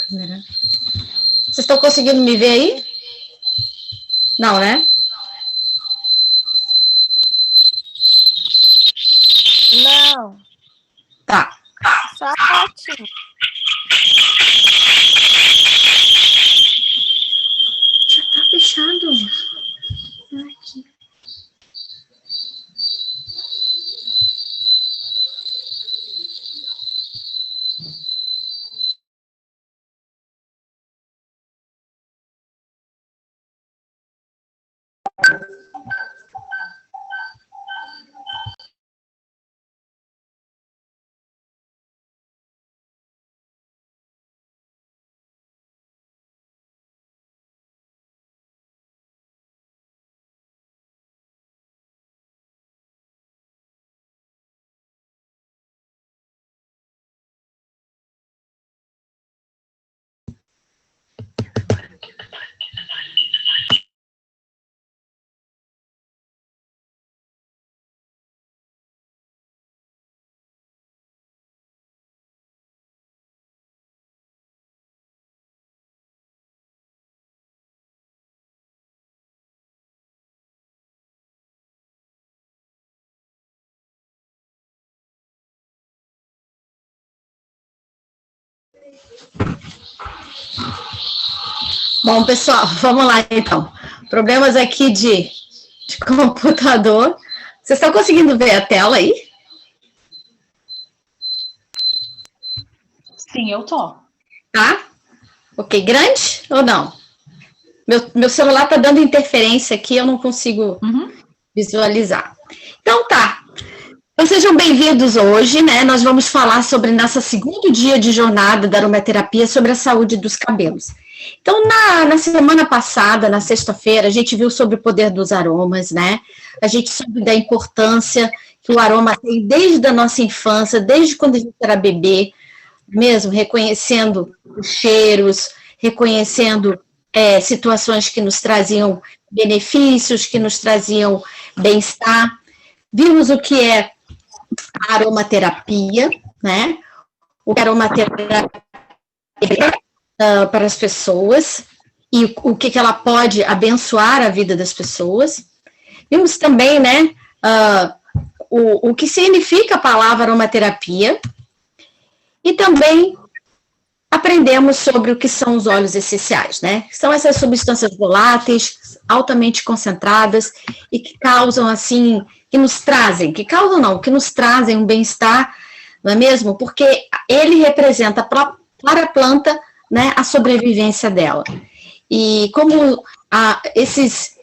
câmera. Vocês estão conseguindo me ver aí? Não, né? Não. Tá. Só a fotinho. Já tá fechado. Aqui. Bom, pessoal, vamos lá então. Problemas aqui de computador. Vocês estão conseguindo ver a tela aí? Sim, eu tô. Tá? Ok, grande ou não? Meu celular está dando interferência aqui, eu não consigo visualizar. Então tá. Então, sejam bem-vindos hoje, né? Nós vamos falar sobre nosso segundo dia de jornada da aromaterapia sobre a saúde dos cabelos. Então, na semana passada, na sexta-feira, a gente viu sobre o poder dos aromas, né? A gente soube da importância que o aroma tem desde a nossa infância, desde quando a gente era bebê, mesmo reconhecendo os cheiros, reconhecendo situações que nos traziam benefícios, que nos traziam bem-estar. Vimos o que é a aromaterapia, né? O que é aromaterapia para as pessoas e o que ela pode abençoar a vida das pessoas. Vimos também, né, o que significa a palavra aromaterapia e também aprendemos sobre o que são os óleos essenciais, né? São essas substâncias voláteis, altamente concentradas e que causam, assim, que nos trazem um bem-estar, não é mesmo? Porque ele representa para a planta, né, a sobrevivência dela. E como essas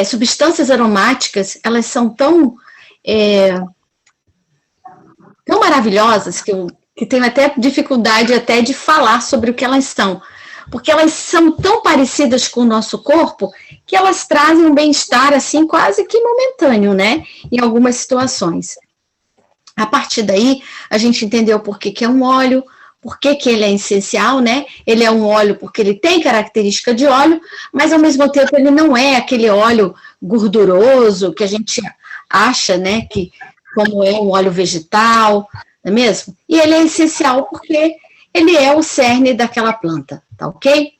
substâncias aromáticas, elas são tão maravilhosas que tenho até dificuldade até de falar sobre o que elas são, porque elas são tão parecidas com o nosso corpo que elas trazem um bem-estar assim quase que momentâneo, né, em algumas situações. A partir daí, a gente entendeu por que é um óleo, por que ele é essencial, né? Ele é um óleo porque ele tem característica de óleo, mas ao mesmo tempo ele não é aquele óleo gorduroso que a gente acha, né, que como é um óleo vegetal, não é mesmo? E ele é essencial porque ele é o cerne daquela planta, tá ok?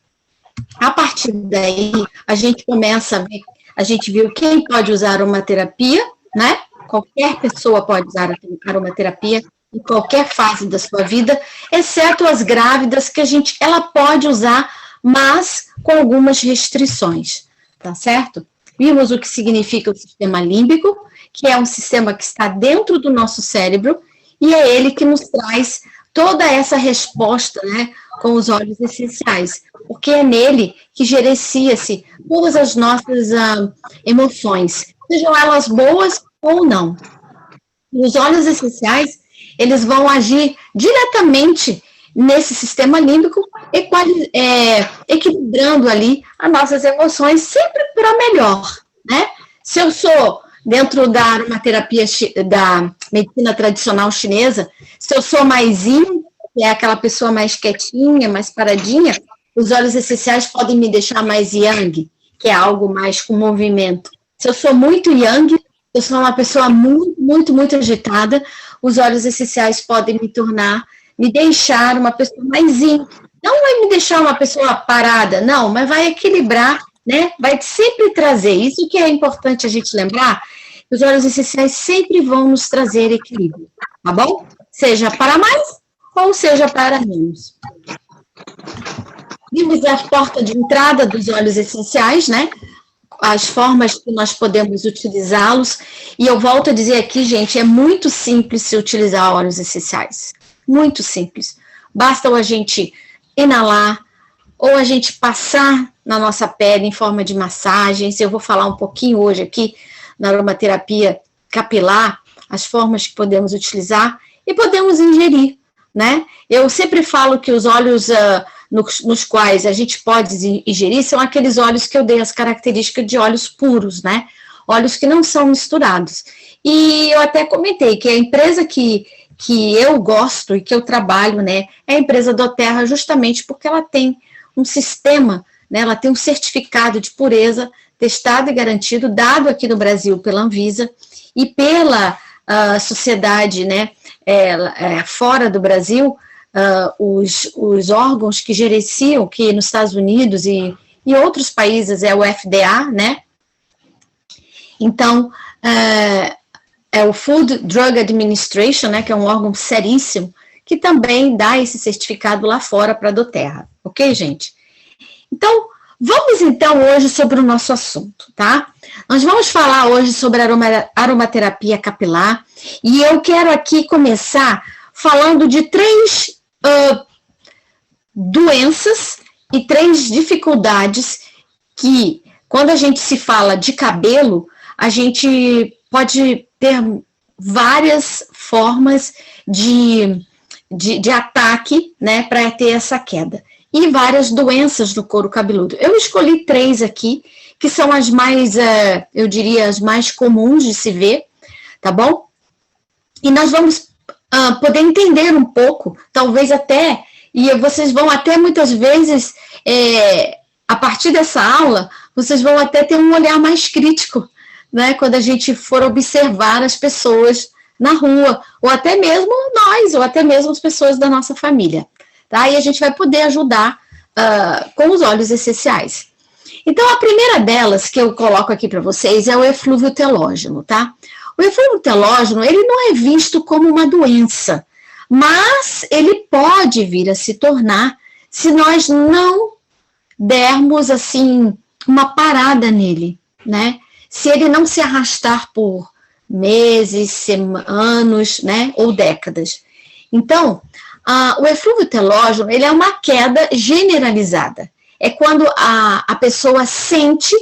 A partir daí, a gente começa a ver, a gente viu quem pode usar aromaterapia, né? Qualquer pessoa pode usar aromaterapia em qualquer fase da sua vida, exceto as grávidas, que ela pode usar, mas com algumas restrições, tá certo? Vimos o que significa o sistema límbico, que é um sistema que está dentro do nosso cérebro, e é ele que nos traz toda essa resposta, né, com os óleos essenciais, porque é nele que gerencia-se todas as nossas emoções, sejam elas boas ou não. Os óleos essenciais, eles vão agir diretamente nesse sistema límbico, equilibrando ali as nossas emoções, sempre para melhor, né? Se eu sou, dentro da aromaterapia, da medicina tradicional chinesa, se eu sou mais yin, que é aquela pessoa mais quietinha, mais paradinha, os óleos essenciais podem me deixar mais yang, que é algo mais com movimento. Se eu sou muito yang, eu sou uma pessoa muito, muito, muito agitada, os óleos essenciais podem me tornar me deixar uma pessoa mais zen. Não vai me deixar uma pessoa parada, não, mas vai equilibrar, né? Vai sempre trazer. Isso que é importante a gente lembrar, que os óleos essenciais sempre vão nos trazer equilíbrio, tá bom? Seja para mais ou seja para menos. Vimos a porta de entrada dos óleos essenciais, né? As formas que nós podemos utilizá-los. E eu volto a dizer aqui, gente, é muito simples se utilizar óleos essenciais. Muito simples. Basta a gente inalar ou a gente passar na nossa pele em forma de massagens. Eu vou falar um pouquinho hoje aqui na aromaterapia capilar, as formas que podemos utilizar e podemos ingerir, né? Eu sempre falo que os óleos nos quais a gente pode ingerir são aqueles óleos que eu dei as características de óleos puros, né? Óleos que não são misturados. E eu até comentei que a empresa que eu gosto e que eu trabalho, né, é a empresa doTERRA, justamente porque ela tem um sistema, né, ela tem um certificado de pureza testado e garantido, dado aqui no Brasil pela Anvisa e pela sociedade, né, fora do Brasil, os órgãos que gerenciam, que nos Estados Unidos e outros países é o FDA, né? Então, é o Food Drug Administration, né, que é um órgão seríssimo, que também dá esse certificado lá fora para a doTERRA, ok, gente? Então, vamos então hoje sobre o nosso assunto, tá? Nós vamos falar hoje sobre aromaterapia capilar, e eu quero aqui começar falando de 3 doenças e 3 dificuldades que, quando a gente se fala de cabelo, a gente pode ter várias formas de ataque, né, para ter essa queda. E várias doenças do couro cabeludo. Eu escolhi 3 aqui, que são as mais, eu diria, as mais comuns de se ver, tá bom? E nós vamos poder entender um pouco, talvez até, e vocês vão até muitas vezes, a partir dessa aula, vocês vão até ter um olhar mais crítico, né, quando a gente for observar as pessoas na rua, ou até mesmo nós, ou até mesmo as pessoas da nossa família, tá? E a gente vai poder ajudar com os óleos essenciais. Então, a primeira delas que eu coloco aqui para vocês é o eflúvio telógeno, tá? O eflúvio telógeno, ele não é visto como uma doença, mas ele pode vir a se tornar se nós não dermos, assim, uma parada nele, né? Se ele não se arrastar por meses, anos, né, ou décadas. Então, o eflúvio telógeno, ele é uma queda generalizada. É quando a pessoa sente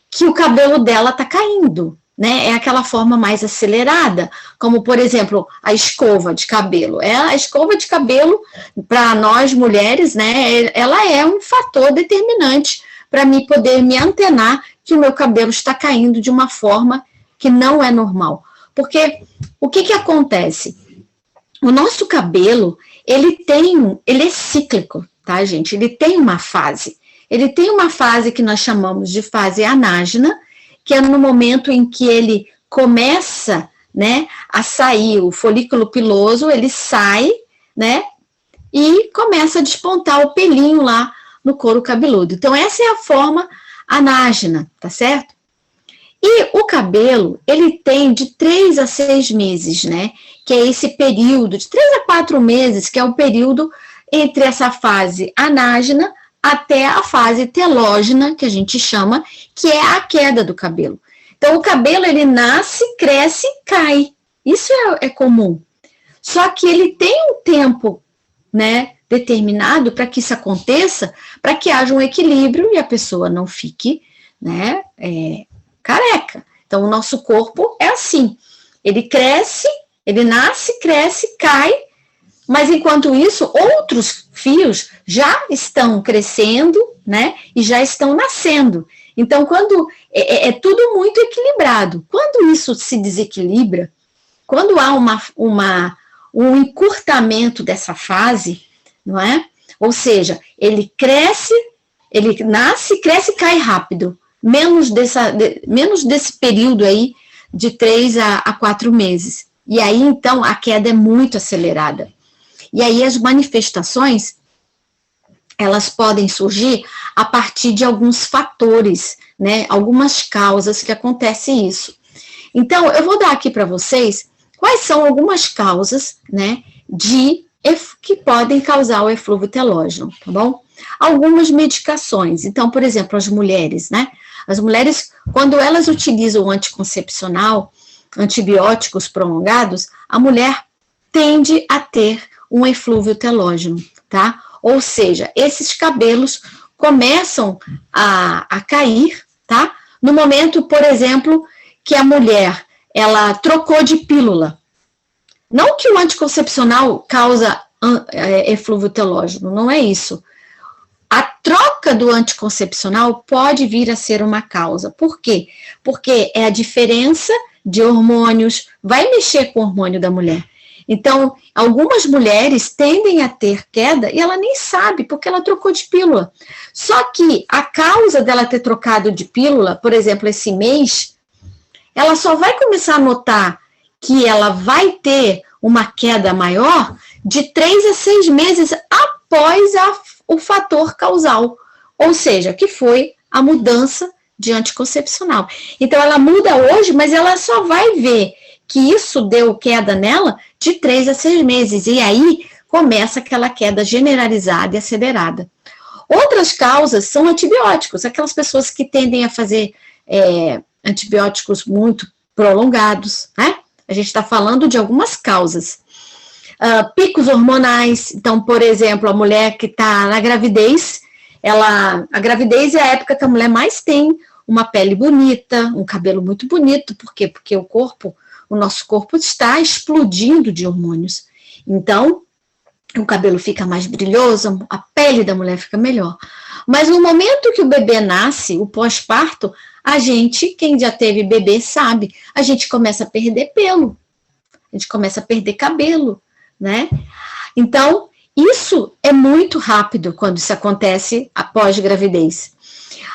que o cabelo dela está caindo, né? É aquela forma mais acelerada, como, por exemplo, a escova de cabelo. A escova de cabelo, para nós mulheres, né, ela é um fator determinante para mim poder me antenar que o meu cabelo está caindo de uma forma que não é normal. Porque o que acontece? O nosso cabelo, ele é cíclico, tá, gente? Ele tem uma fase. Ele tem uma fase que nós chamamos de fase anágena, que é no momento em que ele começa, né, a sair, o folículo piloso, ele sai, né, e começa a despontar o pelinho lá no couro cabeludo. Então, essa é a forma anágena, tá certo? E o cabelo, ele tem de 3 a 6 meses, né? Que é esse período, de 3 a 4 meses, que é o período entre essa fase anágena até a fase telógena, que a gente chama, que é a queda do cabelo. Então, o cabelo, ele nasce, cresce e cai. Isso é comum. Só que ele tem um tempo, né, determinado para que isso aconteça, para que haja um equilíbrio e a pessoa não fique, né, careca. Então, o nosso corpo é assim. Ele cresce, ele nasce, cresce, cai, mas enquanto isso, outros fios já estão crescendo, né, e já estão nascendo. Então, quando é tudo muito equilibrado. Quando isso se desequilibra, quando há um encurtamento dessa fase, não é? Ou seja, ele cresce, ele nasce, cresce e cai rápido. Menos desse período aí de 3 a 4 meses. E aí, então, a queda é muito acelerada. E aí as manifestações, elas podem surgir a partir de alguns fatores, né, algumas causas que acontece isso. Então, eu vou dar aqui para vocês quais são algumas causas, né, que podem causar o eflúvio telógeno, tá bom? Algumas medicações. Então, por exemplo, as mulheres, né? As mulheres, quando elas utilizam o anticoncepcional, antibióticos prolongados, a mulher tende a ter um eflúvio telógeno, tá? Ou seja, esses cabelos começam a cair, tá? No momento, por exemplo, que a mulher, ela trocou de pílula. Não que o anticoncepcional causa eflúvio telógeno, não é isso. A troca do anticoncepcional pode vir a ser uma causa. Por quê? Porque é a diferença de hormônios, vai mexer com o hormônio da mulher. Então, algumas mulheres tendem a ter queda e ela nem sabe, porque ela trocou de pílula. Só que a causa dela ter trocado de pílula, por exemplo, esse mês, ela só vai começar a notar que ela vai ter uma queda maior de 3 a 6 meses após o fator causal, ou seja, que foi a mudança de anticoncepcional. Então, ela muda hoje, mas ela só vai ver que isso deu queda nela de 3 a 6 meses, e aí começa aquela queda generalizada e acelerada. Outras causas são antibióticos, aquelas pessoas que tendem a fazer antibióticos muito prolongados, né? A gente está falando de algumas causas. Picos hormonais, então, por exemplo, a mulher que está na gravidez, a gravidez é a época que a mulher mais tem uma pele bonita, um cabelo muito bonito, por quê? Porque o nosso corpo está explodindo de hormônios. Então, o cabelo fica mais brilhoso, a pele da mulher fica melhor. Mas no momento que o bebê nasce, o pós-parto, quem já teve bebê sabe, a gente começa a perder pelo, a gente começa a perder cabelo, né? Então, isso é muito rápido quando isso acontece após gravidez.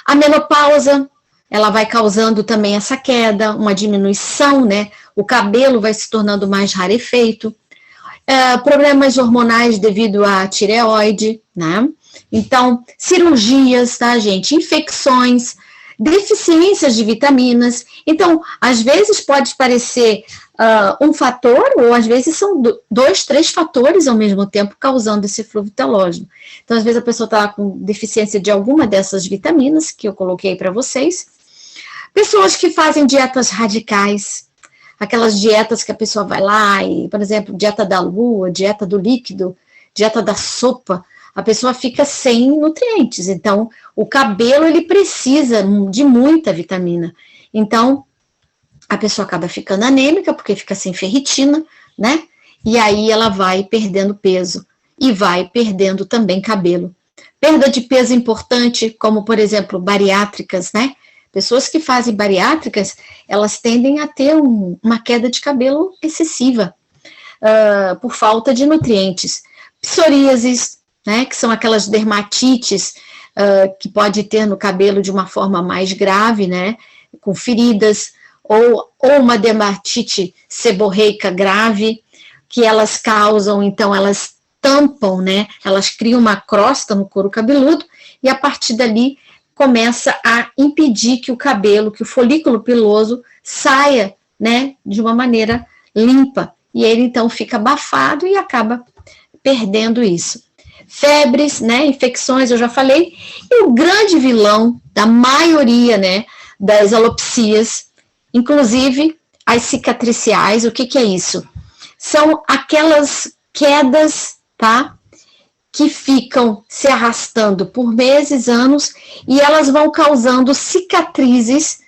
A menopausa, ela vai causando também essa queda, uma diminuição, né? O cabelo vai se tornando mais rarefeito. Problemas hormonais devido à tireoide, né? Então, cirurgias, tá, gente? Infecções, deficiências de vitaminas. Então, às vezes pode parecer um fator, ou às vezes são 2, 3 fatores ao mesmo tempo causando esse eflúvio telógeno. Então, às vezes a pessoa está com deficiência de alguma dessas vitaminas que eu coloquei para vocês. Pessoas que fazem dietas radicais, aquelas dietas que a pessoa vai lá e, por exemplo, dieta da lua, dieta do líquido, dieta da sopa, a pessoa fica sem nutrientes. Então, o cabelo, ele precisa de muita vitamina. Então, a pessoa acaba ficando anêmica, porque fica sem ferritina, né? E aí ela vai perdendo peso e vai perdendo também cabelo. Perda de peso importante, como, por exemplo, bariátricas, né? Pessoas que fazem bariátricas, elas tendem a ter uma queda de cabelo excessiva, por falta de nutrientes. Psoríases, né, que são aquelas dermatites que pode ter no cabelo de uma forma mais grave, né, com feridas, ou uma dermatite seborreica grave, que elas causam, então elas tampam, né, elas criam uma crosta no couro cabeludo, e a partir dali começa a impedir que o cabelo, que o folículo piloso saia, né, de uma maneira limpa, e ele então fica abafado e acaba perdendo isso. Febres, né, infecções, eu já falei, e o grande vilão da maioria, né, das alopecias, inclusive as cicatriciais, o que é isso? São aquelas quedas, tá, que ficam se arrastando por meses, anos, e elas vão causando cicatrizes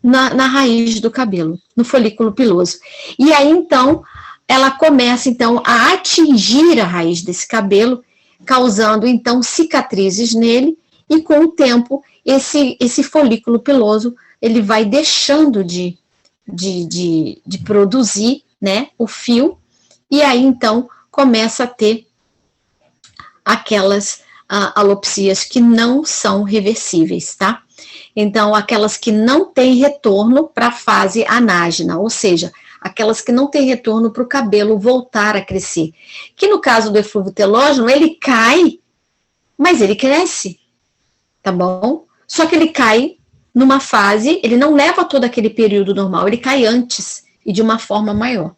na raiz do cabelo, no folículo piloso. E aí, então, ela começa, então, a atingir a raiz desse cabelo, causando, então, cicatrizes nele, e com o tempo, esse folículo piloso, ele vai deixando de produzir, né, o fio, e aí, então, começa a ter aquelas alopecias que não são reversíveis, tá? Então, aquelas que não têm retorno para a fase anágena, ou seja, aquelas que não têm retorno para o cabelo voltar a crescer. Que no caso do eflúvio telógeno, ele cai, mas ele cresce, tá bom? Só que ele cai numa fase, ele não leva todo aquele período normal, ele cai antes e de uma forma maior,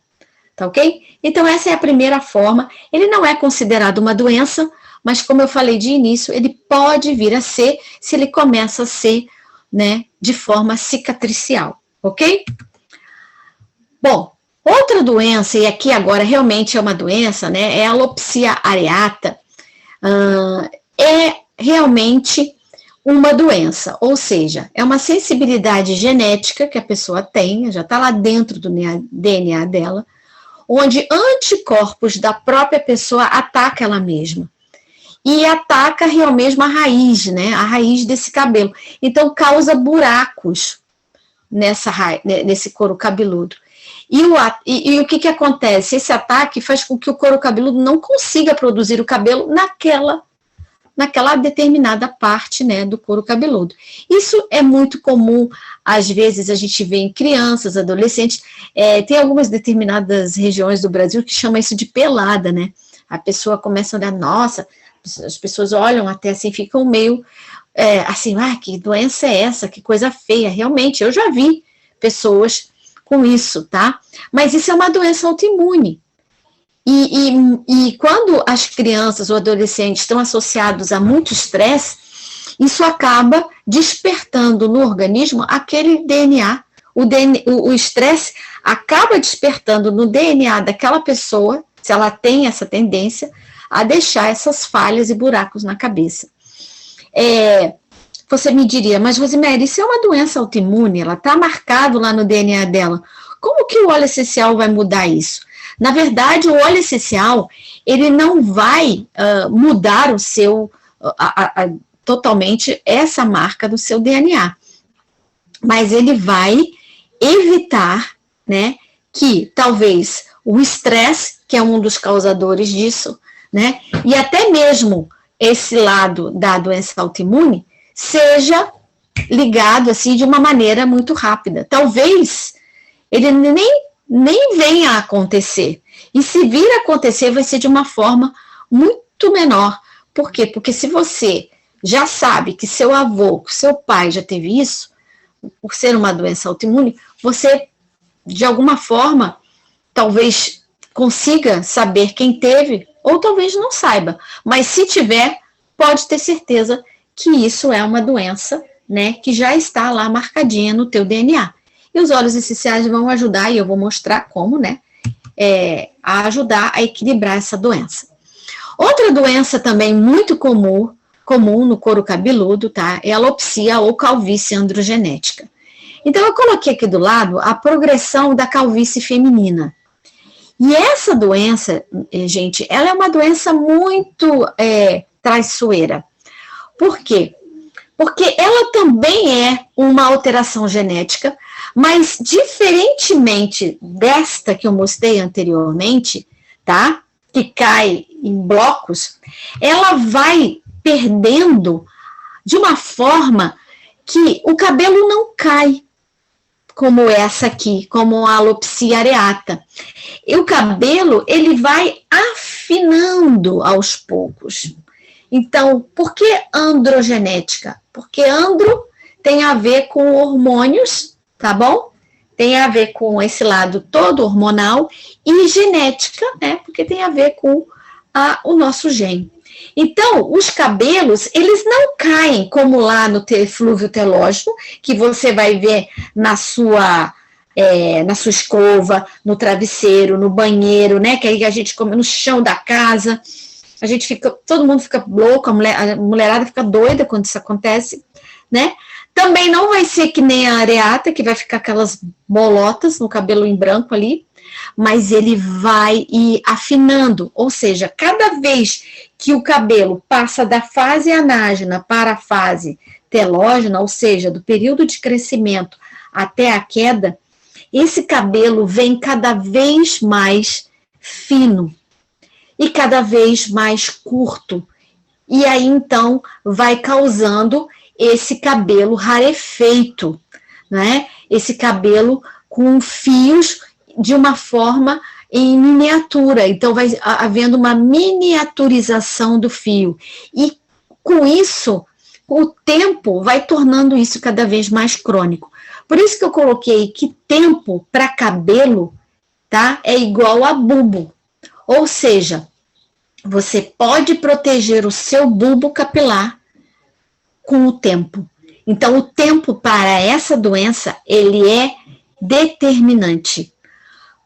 tá ok? Então essa é a primeira forma, ele não é considerado uma doença, mas como eu falei de início, ele pode vir a ser, se ele começa a ser, né, de forma cicatricial, ok? Bom, outra doença, e aqui agora realmente é uma doença, né, é a alopecia areata, é realmente uma doença, ou seja, é uma sensibilidade genética que a pessoa tem, já está lá dentro do DNA dela, onde anticorpos da própria pessoa atacam ela mesma. E ataca realmente a raiz, né? A raiz desse cabelo. Então, causa buracos nesse couro cabeludo. E o que acontece? Esse ataque faz com que o couro cabeludo não consiga produzir o cabelo naquela determinada parte, né, do couro cabeludo. Isso é muito comum, às vezes a gente vê em crianças, adolescentes, tem algumas determinadas regiões do Brasil que chama isso de pelada, né? A pessoa começa a olhar, nossa, as pessoas olham até assim, ficam meio assim, que doença é essa? Que coisa feia. Realmente, eu já vi pessoas com isso, tá? Mas isso é uma doença autoimune. E quando as crianças ou adolescentes estão associados a muito estresse, isso acaba despertando no organismo aquele DNA. O estresse acaba despertando no DNA daquela pessoa, se ela tem essa tendência, a deixar essas falhas e buracos na cabeça. Você me diria, mas Rosemary, isso é uma doença autoimune, ela está marcado lá no DNA dela. Como que o óleo essencial vai mudar isso? Na verdade, o óleo essencial, ele não vai mudar o seu, totalmente essa marca do seu DNA. Mas ele vai evitar, né, que talvez o estresse, que é um dos causadores disso, né, e até mesmo esse lado da doença autoimune, seja ligado assim de uma maneira muito rápida. Talvez ele nem venha a acontecer. E se vir a acontecer, vai ser de uma forma muito menor. Por quê? Porque se você já sabe que seu avô, que seu pai já teve isso, por ser uma doença autoimune, você, de alguma forma, talvez consiga saber quem teve, ou talvez não saiba. Mas se tiver, pode ter certeza que isso é uma doença, né, que já está lá marcadinha no teu DNA. E os óleos essenciais vão ajudar, e eu vou mostrar como, né, a ajudar a equilibrar essa doença. Outra doença também muito comum no couro cabeludo, tá, é a alopecia ou calvície androgenética. Então, eu coloquei aqui do lado a progressão da calvície feminina. E essa doença, gente, ela é uma doença muito traiçoeira. Por quê? Porque ela também é uma alteração genética, mas diferentemente desta que eu mostrei anteriormente, tá? Que cai em blocos, ela vai perdendo de uma forma que o cabelo não cai, como essa aqui, como a alopecia areata. E o cabelo, ele vai afinando aos poucos. Então, por que androgenética? Porque andro tem a ver com hormônios, tá bom? Tem a ver com esse lado todo hormonal, e genética, né? Porque tem a ver com o nosso gene. Então, os cabelos, eles não caem como lá no eflúvio telógeno, que você vai ver na sua escova, no travesseiro, no banheiro, né? Que aí a gente come no chão da casa. A gente fica, todo mundo fica louco, a mulherada fica doida quando isso acontece, né? Também não vai ser que nem a areata, que vai ficar aquelas bolotas no cabelo em branco ali, mas ele vai ir afinando, ou seja, cada vez que o cabelo passa da fase anágena para a fase telógena, ou seja, do período de crescimento até a queda, esse cabelo vem cada vez mais fino e cada vez mais curto. E aí, então, vai causando esse cabelo rarefeito, né? Esse cabelo com fios de uma forma em miniatura, então vai havendo uma miniaturização do fio, e com isso, o tempo vai tornando isso cada vez mais crônico. Por isso que eu coloquei que tempo para cabelo, tá, é igual a bulbo, ou seja, você pode proteger o seu bulbo capilar com o tempo. Então, o tempo para essa doença, ele é determinante.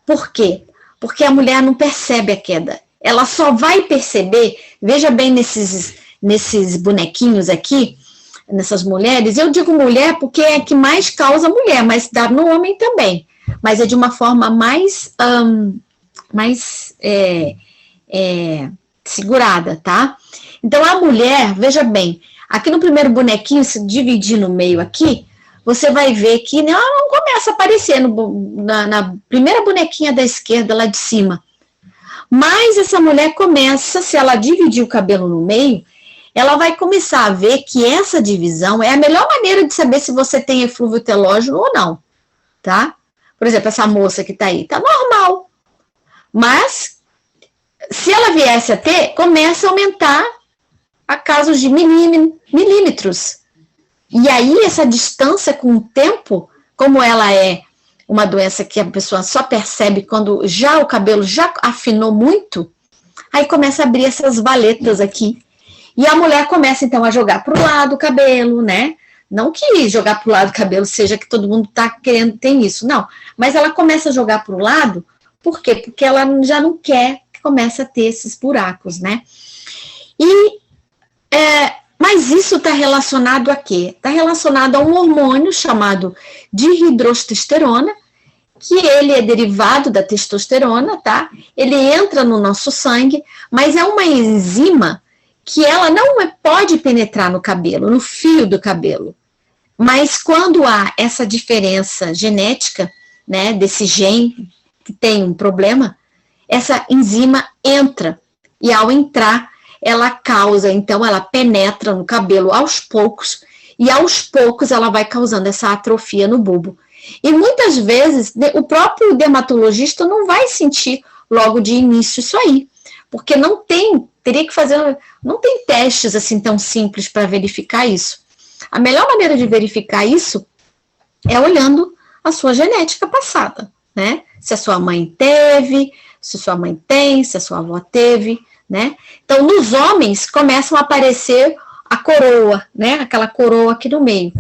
Por quê? Porque a mulher não percebe a queda. Ela só vai perceber, veja bem nesses bonequinhos aqui, nessas mulheres, eu digo mulher porque é a que mais causa mulher, mas dá no homem também. Mas é de uma forma mais segurada, tá? Então, a mulher, veja bem, aqui no primeiro bonequinho, se dividir no meio aqui, você vai ver que ela não começa a aparecer na primeira bonequinha da esquerda, lá de cima. Mas essa mulher começa, se ela dividir o cabelo no meio, ela vai começar a ver que essa divisão é a melhor maneira de saber se você tem eflúvio telógeno ou não, tá? Por exemplo, essa moça que tá aí, tá normal. Mas, se ela viesse a ter, começa a aumentar a casos de milímetros. E aí, essa distância com o tempo, como ela é uma doença que a pessoa só percebe quando já o cabelo já afinou muito, aí começa a abrir essas valetas aqui. E a mulher começa, então, a jogar para o lado o cabelo, né? Não que jogar para o lado o cabelo seja que todo mundo está querendo ter isso, não. Mas ela começa a jogar para o lado, por quê? Porque ela já não quer que comece a ter esses buracos, né? Mas isso está relacionado a quê? Está relacionado a um hormônio chamado dihidrotestosterona, que ele é derivado da testosterona, tá? Ele entra no nosso sangue, mas é uma enzima que ela não pode penetrar no cabelo, no fio do cabelo. Mas quando há essa diferença genética, né, desse gene que tem um problema, essa enzima entra, e ao entrar, ela causa, então ela penetra no cabelo aos poucos, e aos poucos ela vai causando essa atrofia no bulbo. E muitas vezes o próprio dermatologista não vai sentir logo de início isso aí, porque não tem testes assim tão simples para verificar isso. A melhor maneira de verificar isso é olhando a sua genética passada, né? Se a sua mãe teve, se a sua mãe tem, se a sua avó teve, né? Então, nos homens começam a aparecer a coroa, né? Aquela coroa aqui no meio.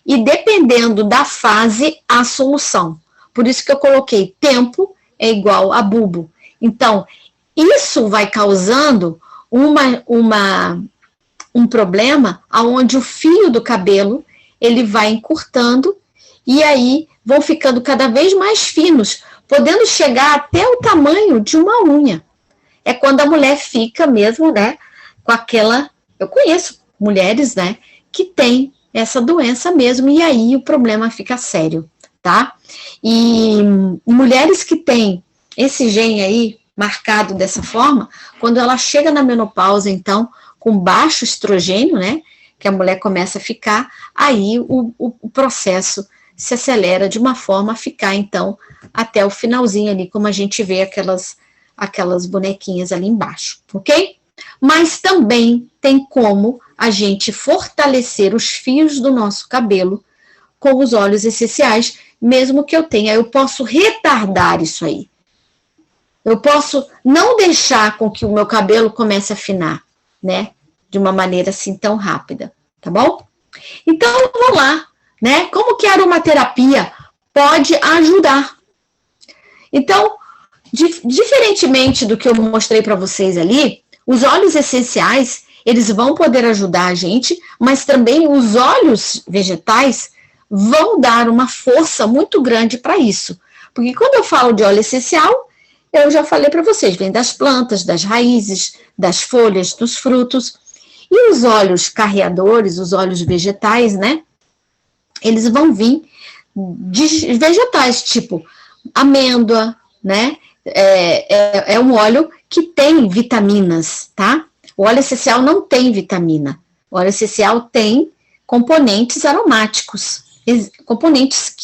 E dependendo da fase, a solução. Por isso que eu coloquei tempo é igual a bulbo. Então, isso vai causando um problema onde o fio do cabelo ele vai encurtando e aí vão ficando cada vez mais finos, podendo chegar até o tamanho de uma unha. É quando a mulher fica mesmo, né, com aquela... Eu conheço mulheres, né, que têm essa doença mesmo, e aí o problema fica sério, tá? E mulheres que têm esse gene aí, marcado dessa forma, quando ela chega na menopausa, então, com baixo estrogênio, né, que a mulher começa a ficar, aí o processo se acelera de uma forma a ficar, então, até o finalzinho ali, como a gente vê aquelas bonequinhas ali embaixo, ok? Mas também tem como a gente fortalecer os fios do nosso cabelo com os óleos essenciais, mesmo que eu posso retardar isso aí. Eu posso não deixar com que o meu cabelo comece a afinar, né? De uma maneira assim tão rápida, tá bom? Então, vamos lá, né? Como que a aromaterapia pode ajudar? Então, diferentemente do que eu mostrei para vocês ali, os óleos essenciais, eles vão poder ajudar a gente, mas também os óleos vegetais vão dar uma força muito grande para isso. Porque quando eu falo de óleo essencial, eu já falei para vocês, vem das plantas, das raízes, das folhas, dos frutos. E os óleos carreadores, os óleos vegetais, né? Eles vão vir de vegetais, tipo amêndoa, né? É um óleo que tem vitaminas, tá? O óleo essencial não tem vitamina. O óleo essencial tem componentes aromáticos, componentes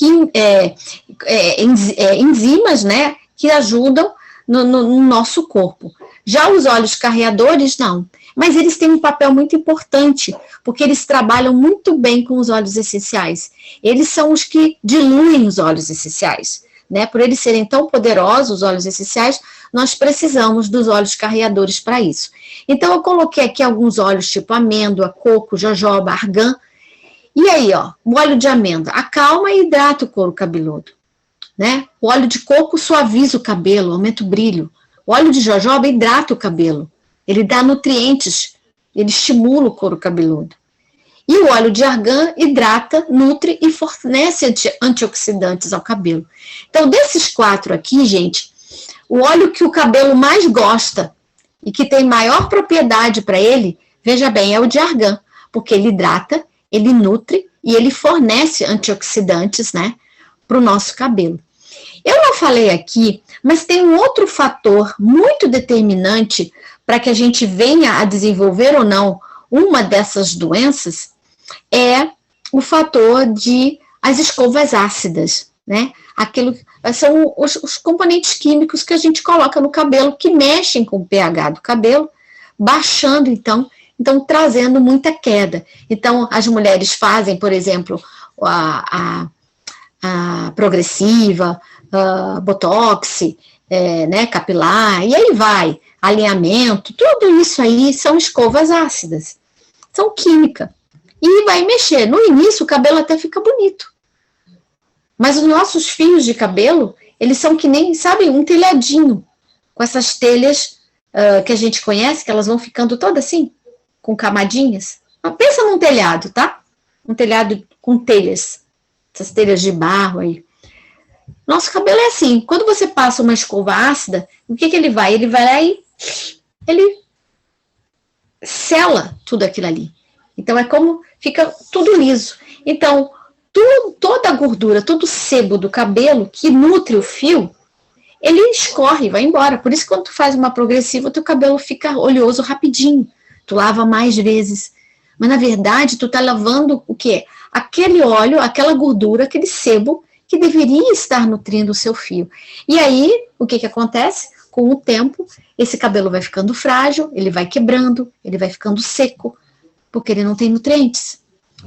enzimas, né, que ajudam no nosso corpo. Já os óleos carreadores, não. Mas eles têm um papel muito importante, porque eles trabalham muito bem com os óleos essenciais. Eles são os que diluem os óleos essenciais, né? Por eles serem tão poderosos, os óleos essenciais, nós precisamos dos óleos carreadores para isso. Então, eu coloquei aqui alguns óleos tipo amêndoa, coco, jojoba, argan. E aí, ó, o óleo de amêndoa acalma e hidrata o couro cabeludo, né? O óleo de coco suaviza o cabelo, aumenta o brilho. O óleo de jojoba hidrata o cabelo. Ele dá nutrientes, ele estimula o couro cabeludo. E o óleo de argan hidrata, nutre e fornece antioxidantes ao cabelo. Então, desses 4 aqui, gente, o óleo que o cabelo mais gosta e que tem maior propriedade para ele, veja bem, é o de argan, porque ele hidrata, ele nutre e ele fornece antioxidantes, né, para o nosso cabelo. Eu não falei aqui, mas tem um outro fator muito determinante para que a gente venha a desenvolver ou não uma dessas doenças, é o fator de as escovas ácidas, né? São os componentes químicos que a gente coloca no cabelo, que mexem com o pH do cabelo, baixando, então trazendo muita queda. Então, as mulheres fazem, por exemplo, a progressiva, botox, né, capilar, e aí vai, alinhamento, tudo isso aí são escovas ácidas, são química, e vai mexer. No início, o cabelo até fica bonito, mas os nossos fios de cabelo, eles são que nem, sabe, um telhadinho, com essas telhas que a gente conhece, que elas vão ficando todas assim, com camadinhas. Pensa num telhado, tá? Um telhado com telhas, essas telhas de barro aí. Nosso cabelo é assim, quando você passa uma escova ácida, o que ele vai? Ele vai lá e ele sela tudo aquilo ali. Então, é como fica tudo liso. Então, toda a gordura, todo o sebo do cabelo que nutre o fio, ele escorre, vai embora. Por isso, quando tu faz uma progressiva, o teu cabelo fica oleoso rapidinho. Tu lava mais vezes. Mas, na verdade, tu tá lavando o quê? Aquele óleo, aquela gordura, aquele sebo que deveria estar nutrindo o seu fio. E aí, o que acontece? Com o tempo, esse cabelo vai ficando frágil, ele vai quebrando, ele vai ficando seco, porque ele não tem nutrientes.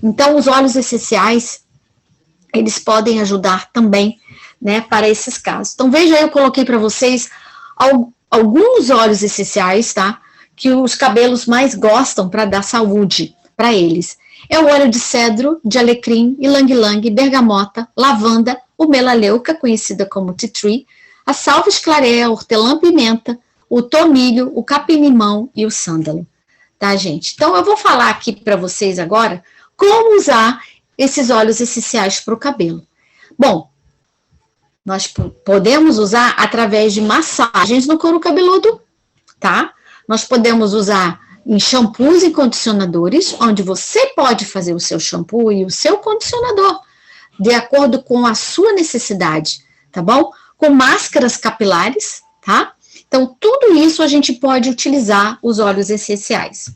Então, os óleos essenciais, eles podem ajudar também, né, para esses casos. Então, veja, eu coloquei para vocês alguns óleos essenciais, tá? Que os cabelos mais gostam para dar saúde para eles. É o óleo de cedro, de alecrim, ylang-ylang, bergamota, lavanda, o melaleuca, conhecida como tea tree, a salva esclareia, hortelã-pimenta, o tomilho, o capim-limão e o sândalo. Tá, gente? Então, eu vou falar aqui para vocês agora como usar esses óleos essenciais para o cabelo. Bom, nós podemos usar através de massagens no couro cabeludo, tá? Nós podemos usar em shampoos e condicionadores, onde você pode fazer o seu shampoo e o seu condicionador, de acordo com a sua necessidade, tá bom? Com máscaras capilares, tá? Então, tudo isso a gente pode utilizar os óleos essenciais.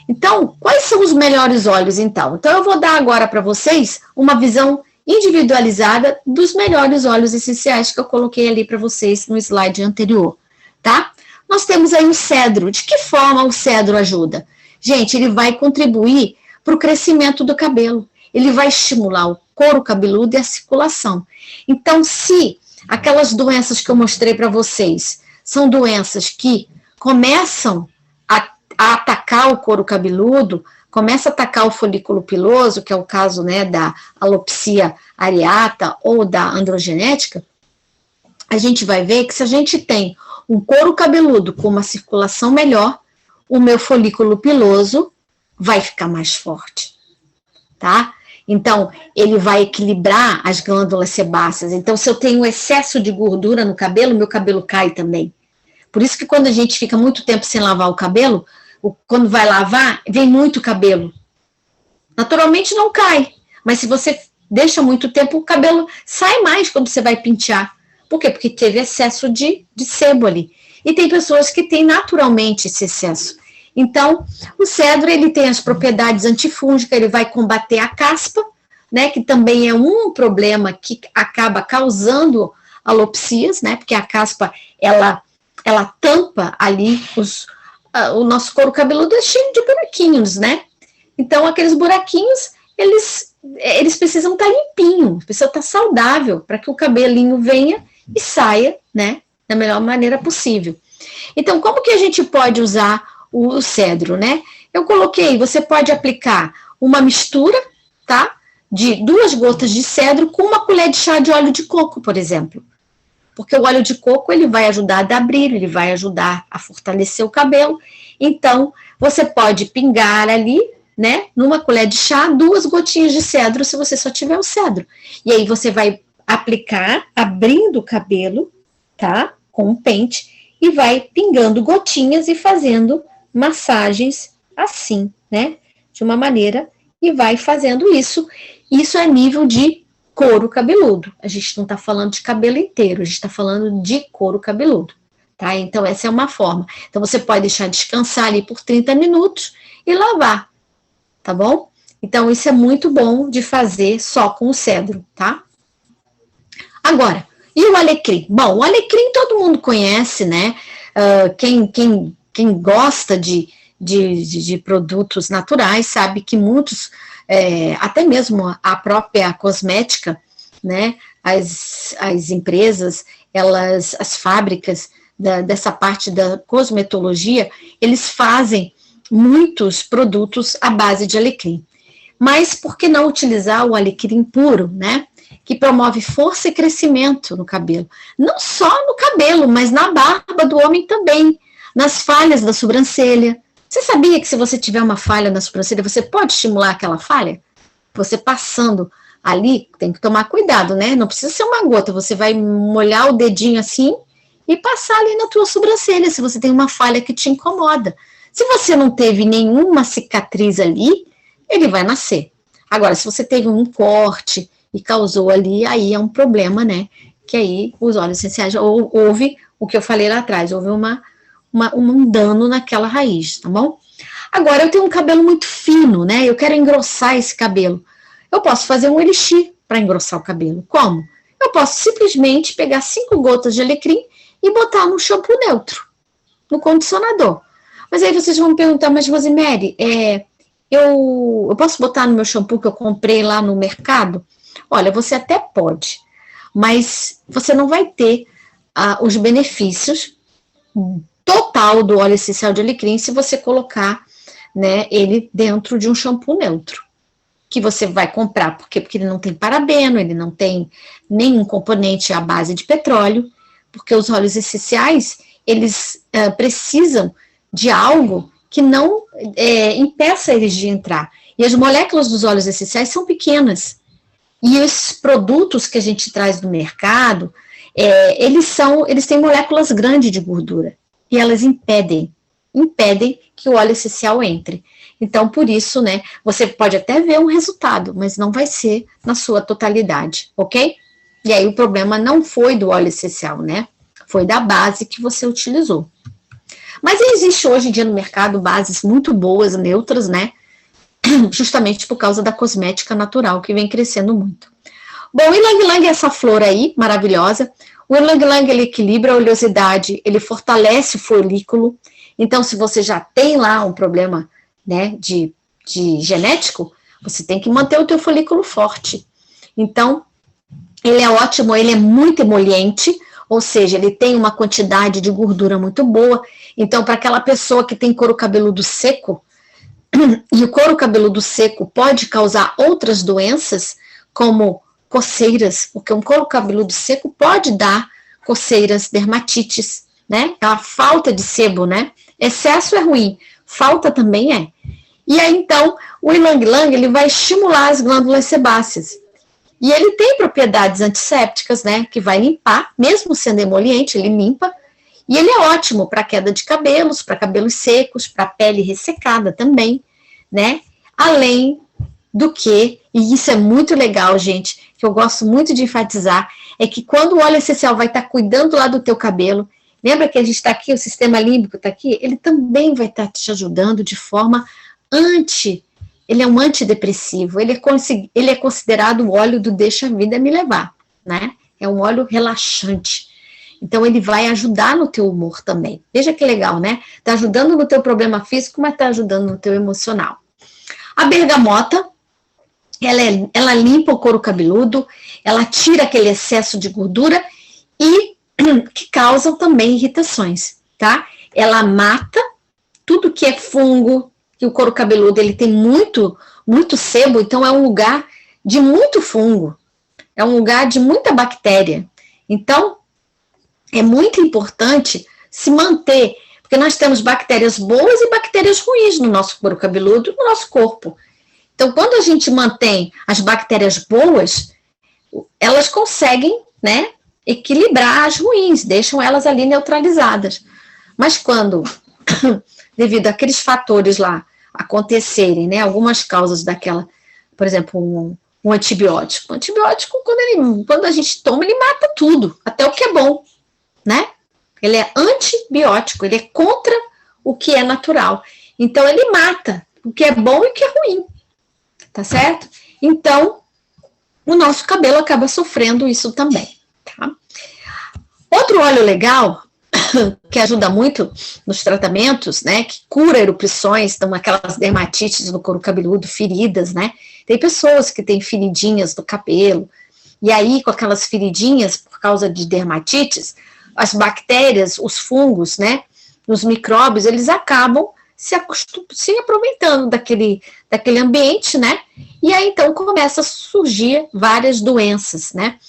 Então, quais são os melhores óleos, então? Então, eu vou dar agora para vocês uma visão individualizada dos melhores óleos essenciais que eu coloquei ali para vocês no slide anterior, tá? Nós temos aí o cedro. De que forma o cedro ajuda? Gente, ele vai contribuir para o crescimento do cabelo. Ele vai estimular o couro cabeludo e a circulação. Então, se aquelas doenças que eu mostrei para vocês são doenças que começam a atacar o couro cabeludo, começa a atacar o folículo piloso, que é o caso, né, da alopecia areata ou da androgenética, a gente vai ver que se a gente tem um couro cabeludo com uma circulação melhor, o meu folículo piloso vai ficar mais forte, tá? Então, ele vai equilibrar as glândulas sebáceas. Então, se eu tenho excesso de gordura no cabelo, meu cabelo cai também. Por isso que quando a gente fica muito tempo sem lavar o cabelo, quando vai lavar, vem muito cabelo. Naturalmente não cai, mas se você deixa muito tempo, o cabelo sai mais quando você vai pentear. Por quê? Porque teve excesso de sebo ali. E tem pessoas que têm naturalmente esse excesso. Então, o cedro, ele tem as propriedades antifúngicas, ele vai combater a caspa né, que também é um problema que acaba causando alopecias, né, porque a caspa, ela tampa ali o nosso couro cabeludo é cheio de buraquinhos, né? Então, aqueles buraquinhos, eles precisam estar limpinhos, precisam estar saudável para que o cabelinho venha e saia, né, da melhor maneira possível. Então, como que a gente pode usar o cedro, né? Eu coloquei, você pode aplicar uma mistura, tá? De 2 gotas de cedro com uma colher de chá de óleo de coco, por exemplo. Porque o óleo de coco, ele vai ajudar a dar brilho, ele vai ajudar a fortalecer o cabelo. Então, você pode pingar ali, né, numa colher de chá, 2 gotinhas de cedro, se você só tiver o cedro. E aí você vai aplicar, abrindo o cabelo, tá, com um pente, e vai pingando gotinhas e fazendo massagens assim, né, de uma maneira, e vai fazendo isso. Isso é nível de couro cabeludo. A gente não está falando de cabelo inteiro, a gente está falando de couro cabeludo, tá? Então, essa é uma forma. Então, você pode deixar descansar ali por 30 minutos e lavar, tá bom? Então, isso é muito bom de fazer só com o cedro, tá? Agora, e o alecrim? Bom, o alecrim todo mundo conhece, né? Quem gosta de produtos naturais sabe que muitos, até mesmo a própria cosmética, né? As empresas, as fábricas dessa parte da cosmetologia, eles fazem muitos produtos à base de alecrim. Mas por que não utilizar o alecrim puro, né? Que promove força e crescimento no cabelo. Não só no cabelo, mas na barba do homem também. Nas falhas da sobrancelha. Você sabia que se você tiver uma falha na sobrancelha, você pode estimular aquela falha? Você passando ali, tem que tomar cuidado, né? Não precisa ser uma gota, você vai molhar o dedinho assim e passar ali na tua sobrancelha, se você tem uma falha que te incomoda. Se você não teve nenhuma cicatriz ali, ele vai nascer. Agora, se você teve um corte e causou ali, aí é um problema, né? Que aí os óleos essenciais, houve o que eu falei lá atrás, houve um dano naquela raiz, tá bom? Agora, eu tenho um cabelo muito fino, né? Eu quero engrossar esse cabelo. Eu posso fazer um elixir para engrossar o cabelo. Como? Eu posso simplesmente pegar 5 gotas de alecrim e botar no shampoo neutro, no condicionador. Mas aí vocês vão me perguntar, mas Rosemary, eu posso botar no meu shampoo que eu comprei lá no mercado? Olha, você até pode, mas você não vai ter os benefícios total do óleo essencial de alecrim se você colocar, né, ele dentro de um shampoo neutro, que você vai comprar, porque ele não tem parabeno, ele não tem nenhum componente à base de petróleo, porque os óleos essenciais, eles precisam de algo que não impeça eles de entrar. E as moléculas dos óleos essenciais são pequenas. E os produtos que a gente traz do mercado, eles têm moléculas grandes de gordura. E elas impedem que o óleo essencial entre. Então, por isso, né, você pode até ver um resultado, mas não vai ser na sua totalidade, ok? E aí o problema não foi do óleo essencial, né? Foi da base que você utilizou. Mas existe hoje em dia no mercado bases muito boas, neutras, né? Justamente por causa da cosmética natural que vem crescendo muito. Bom, o ylang-ylang é essa flor aí, maravilhosa. O ylang-ylang, ele equilibra a oleosidade, ele fortalece o folículo. Então, se você já tem lá um problema, né, de genético, você tem que manter o teu folículo forte. Então, ele é ótimo, ele é muito emoliente, ou seja, ele tem uma quantidade de gordura muito boa. Então, para aquela pessoa que tem couro cabeludo seco, e o couro cabeludo seco pode causar outras doenças, como coceiras, porque um couro cabeludo seco pode dar coceiras, dermatites, né? É uma falta de sebo, né? Excesso é ruim, falta também é. E aí, então, o ylang-ylang, ele vai estimular as glândulas sebáceas. E ele tem propriedades antissépticas, né? Que vai limpar, mesmo sendo emoliente, ele limpa. E ele é ótimo para queda de cabelos, para cabelos secos, para pele ressecada também, né? Além do que, e isso é muito legal, gente, que eu gosto muito de enfatizar, é que quando o óleo essencial vai estar cuidando lá do teu cabelo, lembra que a gente está aqui, o sistema límbico está aqui? Ele também vai estar te ajudando de forma ele é um antidepressivo, ele é considerado o óleo do deixa a vida me levar, né? É um óleo relaxante. Então, ele vai ajudar no teu humor também. Veja que legal, né? Tá ajudando no teu problema físico, mas tá ajudando no teu emocional. A bergamota, ela limpa o couro cabeludo, ela tira aquele excesso de gordura e que causam também irritações, tá? Ela mata tudo que é fungo, que o couro cabeludo ele tem muito sebo, então é um lugar de muito fungo, é um lugar de muita bactéria. Então, é muito importante se manter, porque nós temos bactérias boas e bactérias ruins no nosso couro cabeludo, no nosso corpo. Então, quando a gente mantém as bactérias boas, elas conseguem, né, equilibrar as ruins, deixam elas ali neutralizadas. Mas quando, devido àqueles fatores lá acontecerem, né, algumas causas daquela, por exemplo, um antibiótico. O antibiótico, quando a gente toma, ele mata tudo, até o que é bom, né? Ele é antibiótico, ele é contra o que é natural. Então, ele mata o que é bom e o que é ruim, tá certo? Então, o nosso cabelo acaba sofrendo isso também, tá? Outro óleo legal, que ajuda muito nos tratamentos, né, que cura erupções, então aquelas dermatites no couro cabeludo, feridas, né? Tem pessoas que têm feridinhas no cabelo, e aí com aquelas feridinhas, por causa de dermatites, as bactérias, os fungos, né, os micróbios, eles acabam se aproveitando daquele ambiente, né, e aí então começa a surgir várias doenças, né,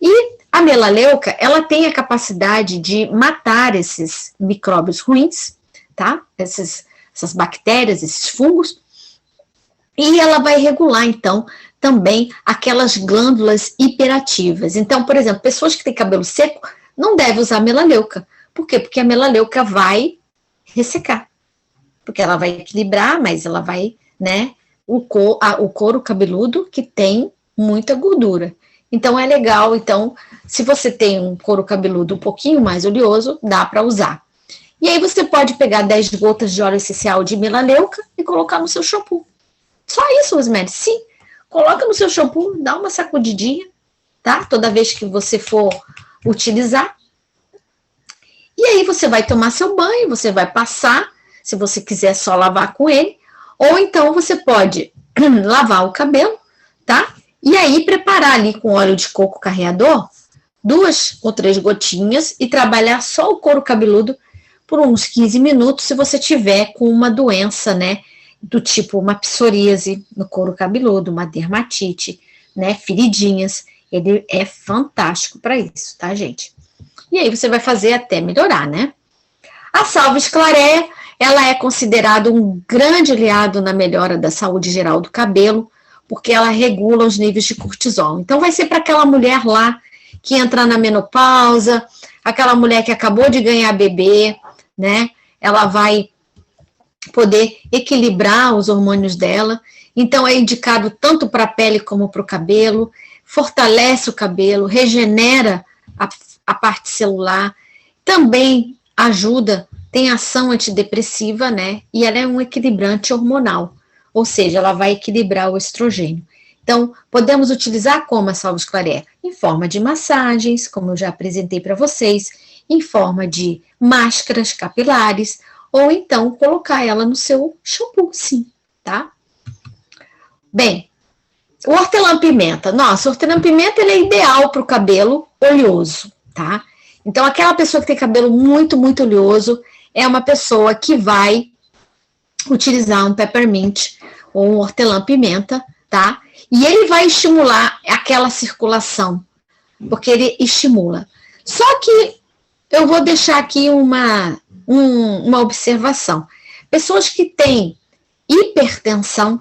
e a melaleuca, ela tem a capacidade de matar esses micróbios ruins, tá, essas bactérias, esses fungos, e ela vai regular, então, também aquelas glândulas hiperativas. Então, por exemplo, pessoas que têm cabelo seco não devem usar melaleuca. Por quê? Porque a melaleuca vai ressecar. Porque ela vai equilibrar, mas ela vai, né, o couro cabeludo que tem muita gordura. Então, é legal, então, se você tem um couro cabeludo um pouquinho mais oleoso, dá para usar. E aí você pode pegar 10 gotas de óleo essencial de melaleuca e colocar no seu shampoo. Só isso, Rosemary, sim. Coloca no seu shampoo, dá uma sacudidinha, tá? Toda vez que você for utilizar. E aí você vai tomar seu banho, você vai passar, se você quiser só lavar com ele, ou então você pode lavar o cabelo, tá? E aí preparar ali com óleo de coco carreador, 2 ou 3 gotinhas e trabalhar só o couro cabeludo por uns 15 minutos se você tiver com uma doença, né, do tipo uma psoríase no couro cabeludo, uma dermatite, né, feridinhas. Ele é fantástico para isso, tá, gente? E aí você vai fazer até melhorar, né? A salva esclareia, ela é considerada um grande aliado na melhora da saúde geral do cabelo, porque ela regula os níveis de cortisol. Então vai ser para aquela mulher lá que entra na menopausa, aquela mulher que acabou de ganhar bebê, né? Ela vai poder equilibrar os hormônios dela. Então é indicado tanto para a pele como para o cabelo, fortalece o cabelo, regenera a parte celular, também ajuda, tem ação antidepressiva, né? E ela é um equilibrante hormonal, ou seja, ela vai equilibrar o estrogênio. Então, podemos utilizar como a salva esclareia? Em forma de massagens, como eu já apresentei para vocês, em forma de máscaras capilares, ou então colocar ela no seu shampoo, sim, tá? Bem, o hortelã-pimenta. Nossa, o hortelã-pimenta ele é ideal para o cabelo oleoso, tá? Então, aquela pessoa que tem cabelo muito, muito oleoso é uma pessoa que vai utilizar um peppermint ou um hortelã-pimenta, tá? E ele vai estimular aquela circulação, porque ele estimula. Só que eu vou deixar aqui uma observação. Pessoas que têm hipertensão,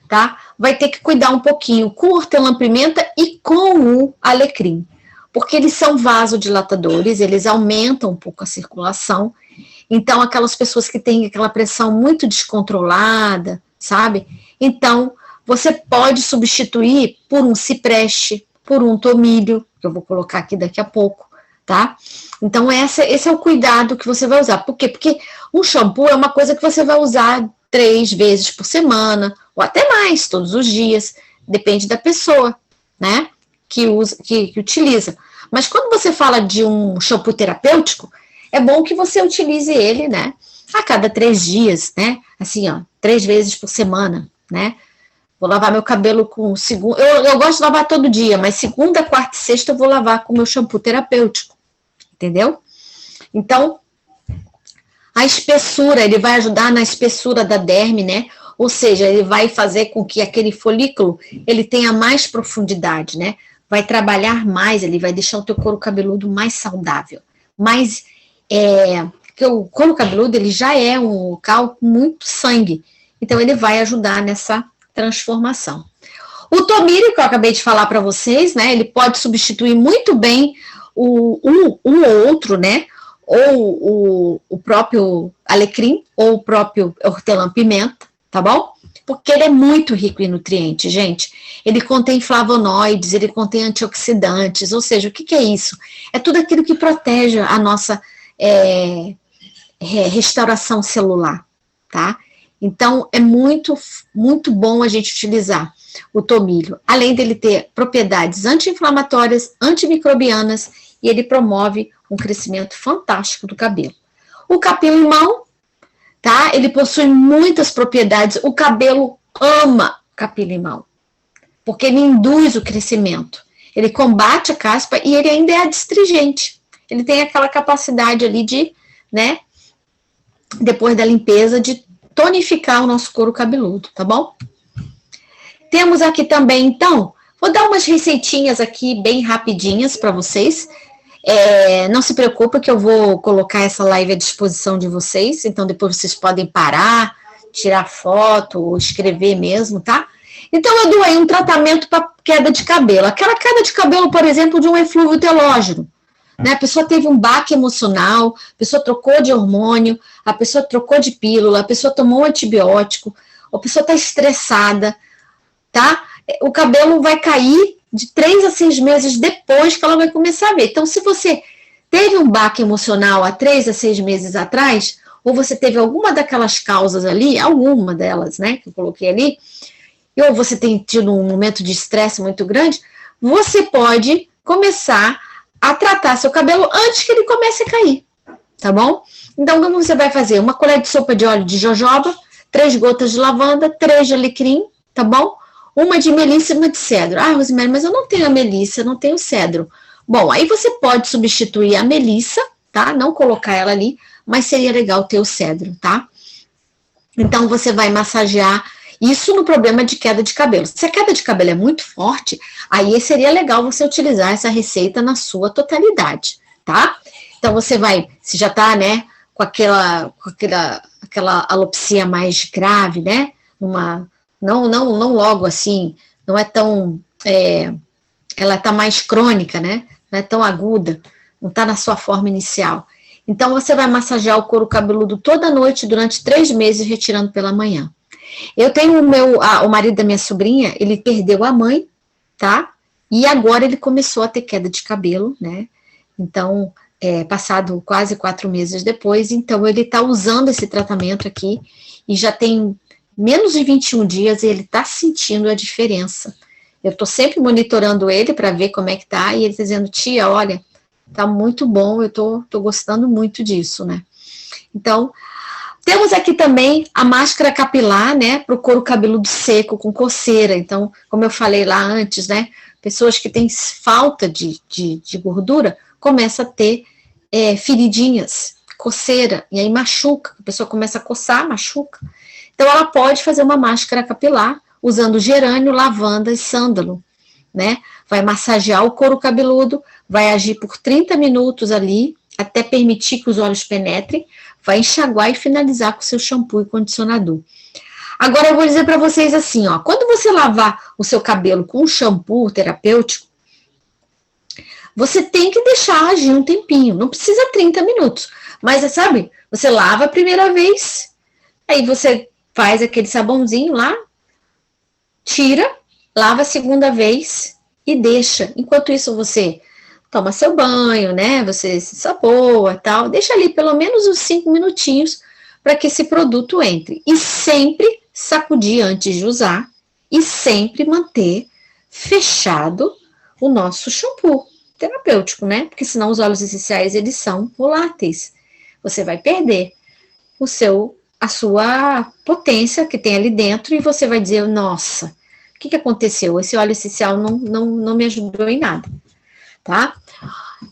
tá? Vai ter que cuidar um pouquinho com o hortelã-pimenta e com o alecrim, porque eles são vasodilatadores, eles aumentam um pouco a circulação. Então, aquelas pessoas que têm aquela pressão muito descontrolada, sabe? Então, você pode substituir por um cipreste, por um tomilho, que eu vou colocar aqui daqui a pouco, tá? Então, esse é o cuidado que você vai usar. Por quê? Porque um shampoo é uma coisa que você vai usar 3 vezes por semana, ou até mais, todos os dias, depende da pessoa, né, que utiliza. Mas quando você fala de um shampoo terapêutico, é bom que você utilize ele, né, a cada 3 dias, né, assim, ó, 3 vezes por semana, né. Vou lavar meu cabelo com segunda. Eu gosto de lavar todo dia, mas segunda, quarta e sexta eu vou lavar com meu shampoo terapêutico. Entendeu? Então, a espessura, ele vai ajudar na espessura da derme, né? Ou seja, ele vai fazer com que aquele folículo, ele tenha mais profundidade, né? Vai trabalhar mais, ele vai deixar o teu couro cabeludo mais saudável. Mas, porque o couro cabeludo, ele já é um local com muito sangue. Então, ele vai ajudar nessa transformação. O tomilho, que eu acabei de falar para vocês, né? Ele pode substituir muito bem um ou outro, né? Ou o próprio alecrim, ou o próprio hortelã-pimenta, tá bom? Porque ele é muito rico em nutrientes, gente. Ele contém flavonoides, ele contém antioxidantes, ou seja, o que é isso? É tudo aquilo que protege a nossa restauração celular, tá? Então, é muito, muito bom a gente utilizar o tomilho, além dele ter propriedades anti-inflamatórias, antimicrobianas, e ele promove um crescimento fantástico do cabelo. O capim-limão, tá? Ele possui muitas propriedades. O cabelo ama capim-limão, porque ele induz o crescimento. Ele combate a caspa e ele ainda é adstringente. Ele tem aquela capacidade ali de, né, depois da limpeza, de tonificar o nosso couro cabeludo, tá bom? Temos aqui também, então, vou dar umas receitinhas aqui bem rapidinhas para vocês. Não se preocupe que eu vou colocar essa live à disposição de vocês, então depois vocês podem parar, tirar foto ou escrever mesmo, tá? Então eu dou aí um tratamento para queda de cabelo. Aquela queda de cabelo, por exemplo, de um eflúvio telógeno, né? A pessoa teve um baque emocional, a pessoa trocou de hormônio, a pessoa trocou de pílula, a pessoa tomou um antibiótico, a pessoa está estressada, tá? O cabelo vai cair de 3 a 6 meses depois que ela vai começar a ver. Então, se você teve um baque emocional há 3 a 6 meses atrás, ou você teve alguma daquelas causas ali, alguma delas, né, que eu coloquei ali, ou você tem tido um momento de estresse muito grande, você pode começar a tratar seu cabelo antes que ele comece a cair, tá bom? Então, como você vai fazer? Uma colher de sopa de óleo de jojoba, 3 gotas de lavanda, 3 de alecrim, tá bom? Uma de melissa e uma de cedro. Ah, Rosemary, mas eu não tenho a melissa, eu não tenho o cedro. Bom, aí você pode substituir a melissa, tá? Não colocar ela ali, mas seria legal ter o cedro, tá? Então, você vai massagear isso no problema de queda de cabelo. Se a queda de cabelo é muito forte, aí seria legal você utilizar essa receita na sua totalidade, tá? Então, você vai, se já tá, né, com aquela alopecia mais grave, né? Não logo assim, não é tão, ela tá mais crônica, né? Não é tão aguda, não tá na sua forma inicial. Então, você vai massagear o couro cabeludo toda noite durante 3 meses, retirando pela manhã. Eu tenho o marido da minha sobrinha, ele perdeu a mãe, tá? E agora ele começou a ter queda de cabelo, né? Então, passado quase 4 meses depois, então ele tá usando esse tratamento aqui e já tem menos de 21 dias e ele tá sentindo a diferença. Eu tô sempre monitorando ele para ver como é que tá e ele tá dizendo, tia, olha, tá muito bom, eu tô gostando muito disso, né? Então, temos aqui também a máscara capilar, né, para o couro cabeludo seco, com coceira. Então, como eu falei lá antes, né, pessoas que têm falta de gordura, começam a ter feridinhas, coceira, e aí machuca, a pessoa começa a coçar, machuca. Então, ela pode fazer uma máscara capilar, usando gerânio, lavanda e sândalo, né, vai massagear o couro cabeludo, vai agir por 30 minutos ali, até permitir que os óleos penetrem, vai enxaguar e finalizar com seu shampoo e condicionador. Agora eu vou dizer para vocês assim, ó, quando você lavar o seu cabelo com um shampoo terapêutico, você tem que deixar agir um tempinho, não precisa 30 minutos, mas sabe, você lava a primeira vez, aí você faz aquele sabãozinho lá, tira, lava a segunda vez e deixa. Enquanto isso você toma seu banho, né, você se saboa e tal, deixa ali pelo menos uns 5 minutinhos para que esse produto entre. E sempre sacudir antes de usar e sempre manter fechado o nosso shampoo terapêutico, né? Porque senão os óleos essenciais, eles são voláteis. Você vai perder a sua potência que tem ali dentro e você vai dizer, nossa, o que aconteceu? Esse óleo essencial não me ajudou em nada, tá?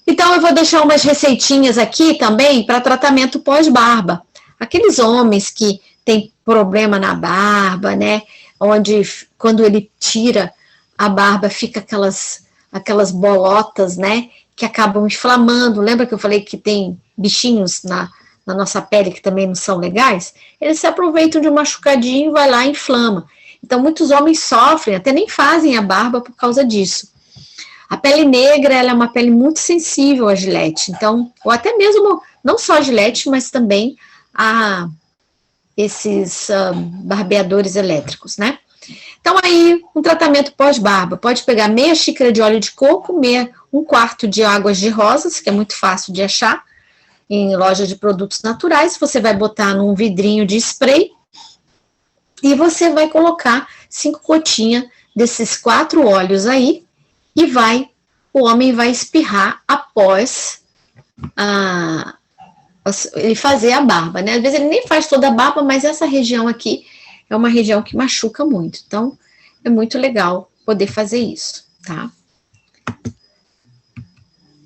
Então, eu vou deixar umas receitinhas aqui também para tratamento pós-barba. Aqueles homens que têm problema na barba, né? Onde, quando ele tira a barba, fica aquelas bolotas, né? Que acabam inflamando. Lembra que eu falei que tem bichinhos na nossa pele que também não são legais? Eles se aproveitam de um machucadinho, vai lá e inflama. Então, muitos homens sofrem, até nem fazem a barba por causa disso. A pele negra, ela é uma pele muito sensível à Gillette, então, ou até mesmo, não só a Gillette, mas também a esses barbeadores elétricos, né? Então, aí, um tratamento pós-barba, pode pegar meia xícara de óleo de coco, um quarto de águas de rosas, que é muito fácil de achar em lojas de produtos naturais, você vai botar num vidrinho de spray e você vai colocar 5 gotinhas desses 4 óleos aí, e o homem vai espirrar após ele fazer a barba, né? Às vezes ele nem faz toda a barba, mas essa região aqui é uma região que machuca muito. Então, é muito legal poder fazer isso, tá?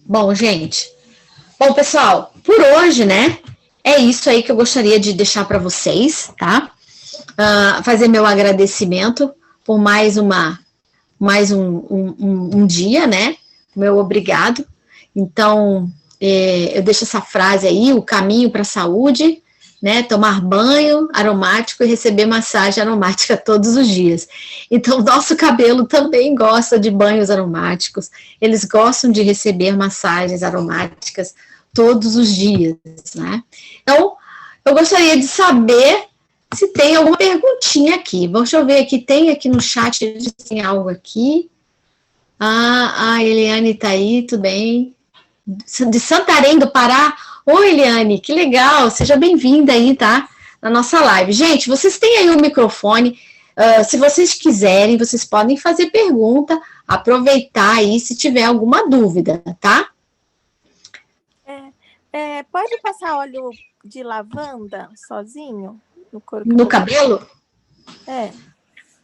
Bom, gente. Bom, pessoal, por hoje, né? É isso aí que eu gostaria de deixar para vocês, tá? Fazer meu agradecimento por mais um dia, né? Meu obrigado. Então, eu deixo essa frase aí, o caminho para a saúde, né? Tomar banho aromático e receber massagem aromática todos os dias. Então, nosso cabelo também gosta de banhos aromáticos, eles gostam de receber massagens aromáticas todos os dias, né? Então, eu gostaria de saber se tem alguma perguntinha aqui. Deixa eu ver aqui, tem aqui no chat, tem algo aqui. A Eliane tá aí, tudo bem? De Santarém do Pará. Oi, Eliane, que legal, seja bem-vinda aí, tá? Na nossa live. Gente, vocês têm aí o microfone, se vocês quiserem, vocês podem fazer pergunta, aproveitar aí se tiver alguma dúvida, tá? Pode passar óleo de lavanda sozinho no couro cabeludo? No cabelo?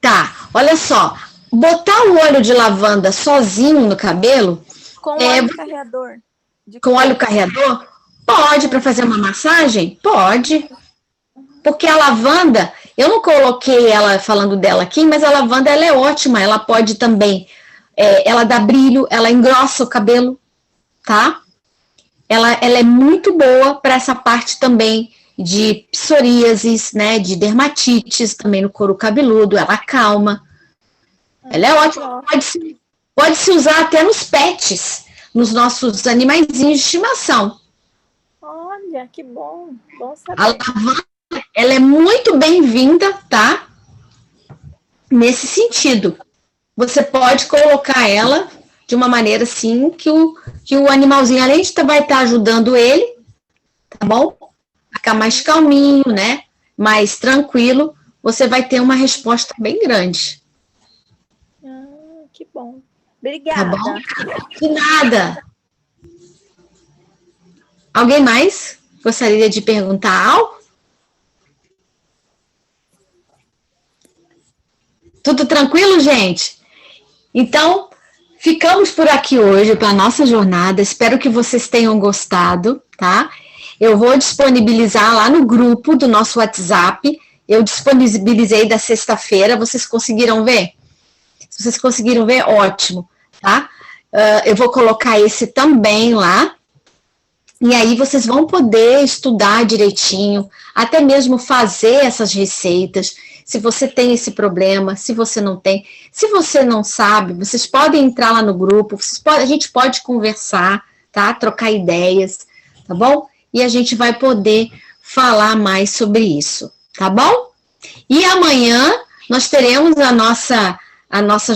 Tá, olha só, botar o óleo de lavanda sozinho no cabelo... Com óleo carreador. Com óleo carreador? Pode, para fazer uma massagem? Pode. Porque a lavanda, eu não coloquei ela falando dela aqui, mas a lavanda ela é ótima, ela pode também, ela dá brilho, ela engrossa o cabelo, tá? Ela é muito boa para essa parte também de psoríasis, né, de dermatites, também no couro cabeludo, ela acalma. Ela é ótima, pode-se usar até nos pets, nos nossos animaizinhos de estimação. Olha, que bom, bom saber. A lavanda, ela é muito bem-vinda, tá? Nesse sentido. Você pode colocar ela de uma maneira assim que o animalzinho, além de vai estar ajudando ele, tá bom? Ficar mais calminho, né? Mais tranquilo, você vai ter uma resposta bem grande. Que bom. Obrigada. Tá bom? De nada. Alguém mais gostaria de perguntar algo? Tudo tranquilo, gente? Então, ficamos por aqui hoje para a nossa jornada. Espero que vocês tenham gostado, tá? Eu vou disponibilizar lá no grupo do nosso WhatsApp. Eu disponibilizei da sexta-feira. Vocês conseguiram ver? Se vocês conseguiram ver, ótimo, tá? Eu vou colocar esse também lá. E aí vocês vão poder estudar direitinho, até mesmo fazer essas receitas. Se você tem esse problema, se você não tem. Se você não sabe, vocês podem entrar lá no grupo, a gente pode conversar, tá? Trocar ideias, tá bom? E a gente vai poder falar mais sobre isso, tá bom? E amanhã nós teremos a nossa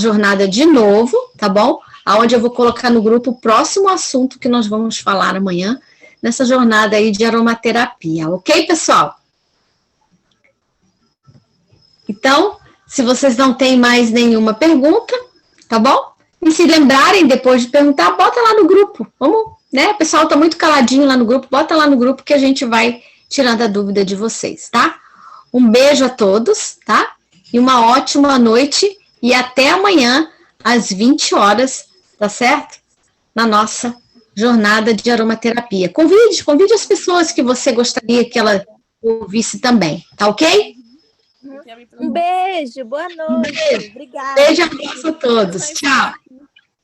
jornada de novo, tá bom? Aonde eu vou colocar no grupo o próximo assunto que nós vamos falar amanhã, nessa jornada aí de aromaterapia, ok, pessoal? Então, se vocês não têm mais nenhuma pergunta, tá bom? E se lembrarem depois de perguntar, bota lá no grupo. Vamos, né? O pessoal tá muito caladinho lá no grupo, bota lá no grupo que a gente vai tirando a dúvida de vocês, tá? Um beijo a todos, tá? E uma ótima noite e até amanhã às 20 horas, tá certo? Na nossa jornada de aromaterapia. Convide as pessoas que você gostaria que ela ouvisse também, tá ok? Um beijo, boa noite. Beijo. Obrigada. Beijo e abraço a todos. Tchau.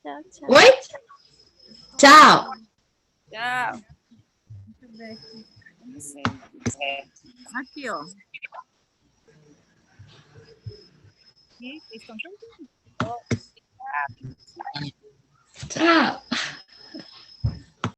Tchau, tchau. Oi? Tchau. Tchau. Aqui, ó. Aqui, vocês estão Tchau.